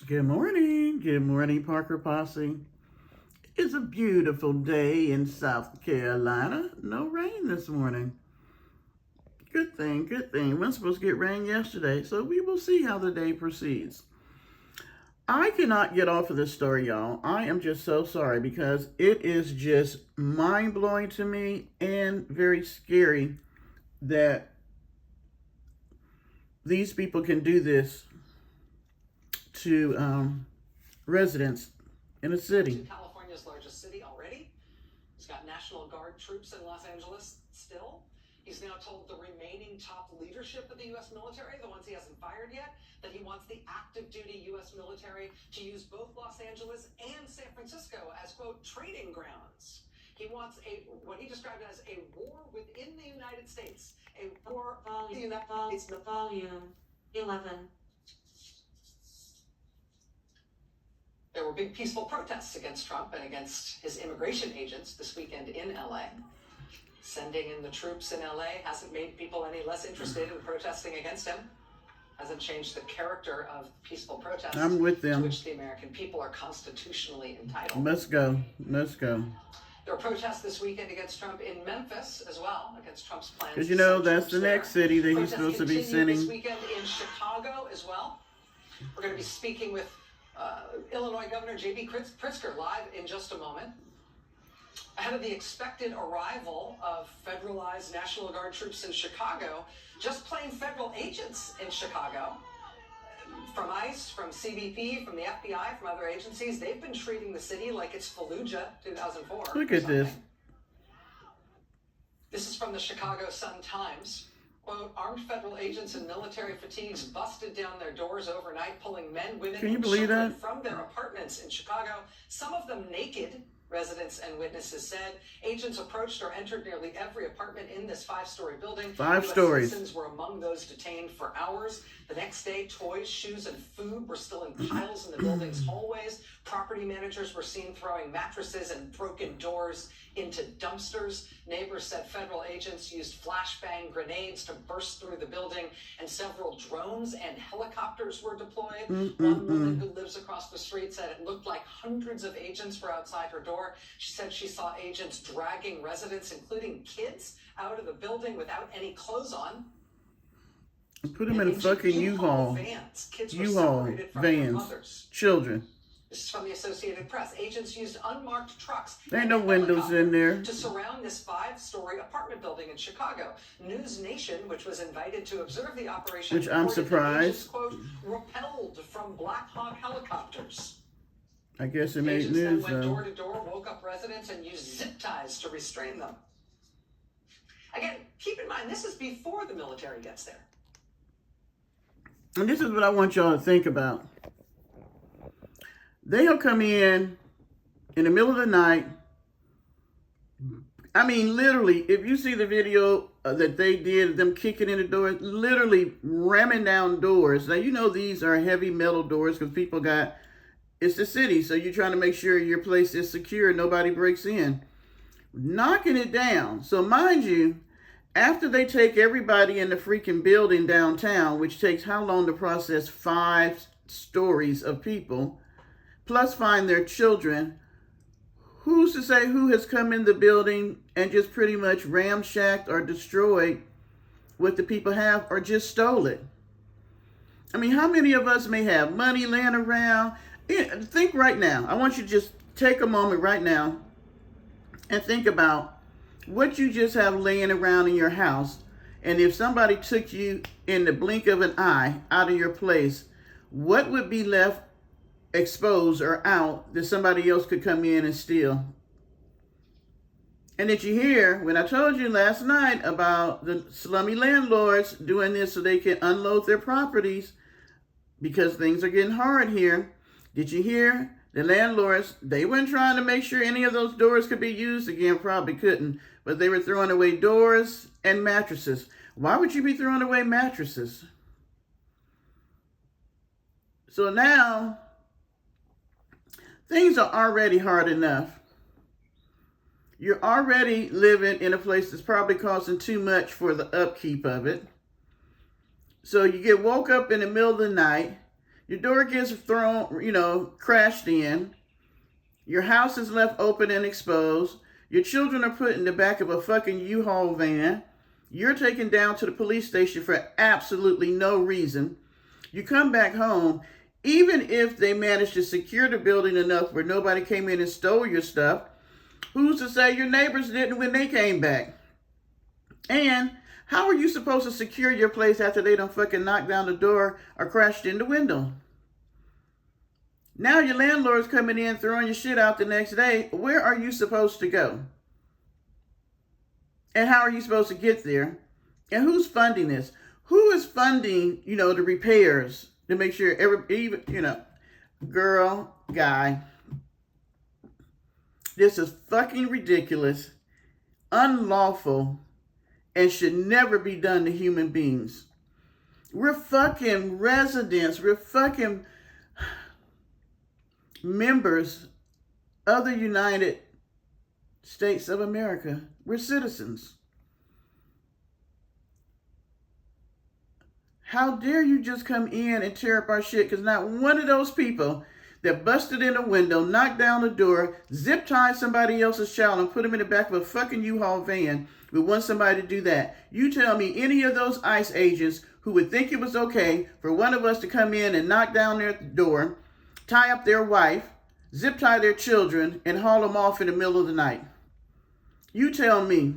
Good morning. Good morning, Parker Posse. It's a beautiful day in South Carolina. No rain this morning. Good thing, good thing. We weren't supposed to get rain yesterday, so we will see how the day proceeds. I cannot get off of this story, y'all. I am just so sorry because it is just mind-blowing to me and very scary that these people can do this to residents in a city. California's largest city already. He's got National Guard troops in Los Angeles still. He's now told the remaining top leadership of the U.S. military, the ones he hasn't fired yet, that he wants the active duty U.S. military to use both Los Angeles and San Francisco as, quote, training grounds. He wants what he described as a war within the United States. A war volume, the United States. Volume 11. There were big peaceful protests against Trump and against his immigration agents this weekend in LA. Sending in the troops in LA hasn't made people any less interested in protesting against him. Hasn't changed the character of peaceful protests. I'm with them. To which the American people are constitutionally entitled. Let's go. Let's go. There are protests this weekend against Trump in Memphis as well, against Trump's plans. Because, you know, that's the next city that he's supposed to be sending. This weekend in Chicago as well. We're going to be speaking with Illinois Governor J.B. Pritzker live in just a moment. Ahead of the expected arrival of federalized National Guard troops in Chicago, just plain federal agents in Chicago, from ICE, from CBP, from the FBI, from other agencies, they've been treating the city like it's Fallujah 2004. Look at this. This is from the Chicago Sun-Times. Quote, armed federal agents in military fatigues busted down their doors overnight, pulling men, women, and children from their apartments in Chicago, some of them naked. Residents and witnesses said agents approached or entered nearly every apartment in this five-story building. 5 stories. Citizens were among those detained for hours. The next day, toys, shoes, and food were still in piles in the building's hallways. Property managers were seen throwing mattresses and broken doors into dumpsters. Neighbors said federal agents used flashbang grenades to burst through the building, and several drones and helicopters were deployed. One woman who lives across the street said it looked like hundreds of agents were outside her door. She said she saw agents dragging residents, including kids, out of the building without any clothes on. Put them in a fucking U-Haul. U-Haul vans. Children. This is from the Associated Press. Agents used unmarked trucks. There ain't no windows in there. To surround this 5-story apartment building in Chicago. News Nation, which was invited to observe the operation, which I'm surprised, agents, quote, repelled from Black Hawk helicopters. I guess it made agents news, then went door to door, woke up residents, and used zip ties to restrain them. Again, keep in mind, this is before the military gets there. And this is what I want y'all to think about. They'll come in the middle of the night. I mean, literally, if you see the video that they did, them kicking in the doors, literally ramming down doors. Now, you know these are heavy metal doors because people got, it's the city, so you're trying to make sure your place is secure, nobody breaks in. Knocking it down. So mind you, after they take everybody in the freaking building downtown, which takes how long to process 5 stories of people, plus find their children, who's to say who has come in the building and just pretty much ramshacked or destroyed what the people have or just stole it? I mean, how many of us may have money laying around? Think right now. I want you to just take a moment right now and think about what you just have laying around in your house. And if somebody took you in the blink of an eye out of your place, what would be left exposed or out that somebody else could come in and steal? And did you hear when I told you last night about the slummy landlords doing this so they can unload their properties because things are getting hard here? Did you hear the landlords? They weren't trying to make sure any of those doors could be used again, probably couldn't, but they were throwing away doors and mattresses. Why would you be throwing away mattresses? So now things are already hard enough. You're already living in a place that's probably costing too much for the upkeep of it. So you get woke up in the middle of the night. Your door gets thrown, crashed in. Your house is left open and exposed. Your children are put in the back of a fucking U-Haul van. You're taken down to the police station for absolutely no reason. You come back home, even if they managed to secure the building enough where nobody came in and stole your stuff, who's to say your neighbors didn't when they came back? And how are you supposed to secure your place after they done fucking knocked down the door or crashed in the window? Now your landlord's coming in, throwing your shit out the next day. Where are you supposed to go? And how are you supposed to get there? And who's funding this? Who is funding, the repairs to make sure girl, guy, this is fucking ridiculous, unlawful, and should never be done to human beings. We're fucking residents. We're fucking members of the United States of America. We're citizens. How dare you just come in and tear up our shit? Because not one of those people that busted in a window, knocked down the door, zip tied somebody else's child and put him in the back of a fucking U-Haul van would want somebody to do that. You tell me any of those ICE agents who would think it was okay for one of us to come in and knock down their door, tie up their wife, zip tie their children, and haul them off in the middle of the night. You tell me.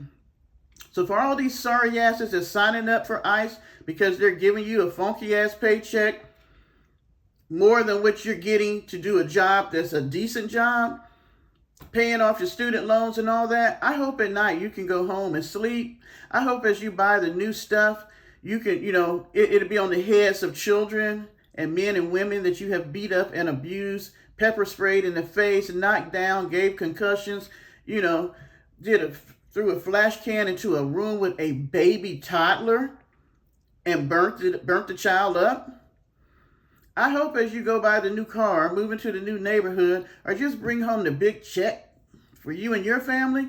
So for all these sorry asses that's signing up for ICE because they're giving you a funky ass paycheck, more than what you're getting to do a job that's a decent job, paying off your student loans and all that, I hope at night you can go home and sleep. I hope as you buy the new stuff, you can, it'll be on the heads of children and men and women that you have beat up and abused, pepper sprayed in the face, knocked down, gave concussions, threw a flash can into a room with a baby toddler and burnt the child up. I hope as you go buy the new car, move into the new neighborhood, or just bring home the big check for you and your family,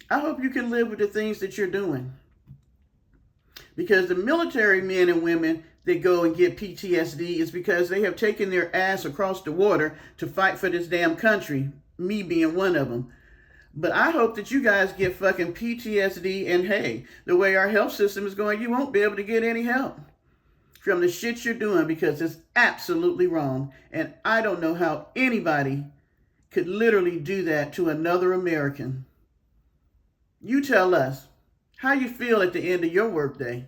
I hope you can live with the things that you're doing. Because the military men and women that go and get PTSD is because they have taken their ass across the water to fight for this damn country, me being one of them. But I hope that you guys get fucking PTSD, and hey, the way our health system is going, you won't be able to get any help from the shit you're doing because it's absolutely wrong. And I don't know how anybody could literally do that to another American. You tell us how you feel at the end of your workday.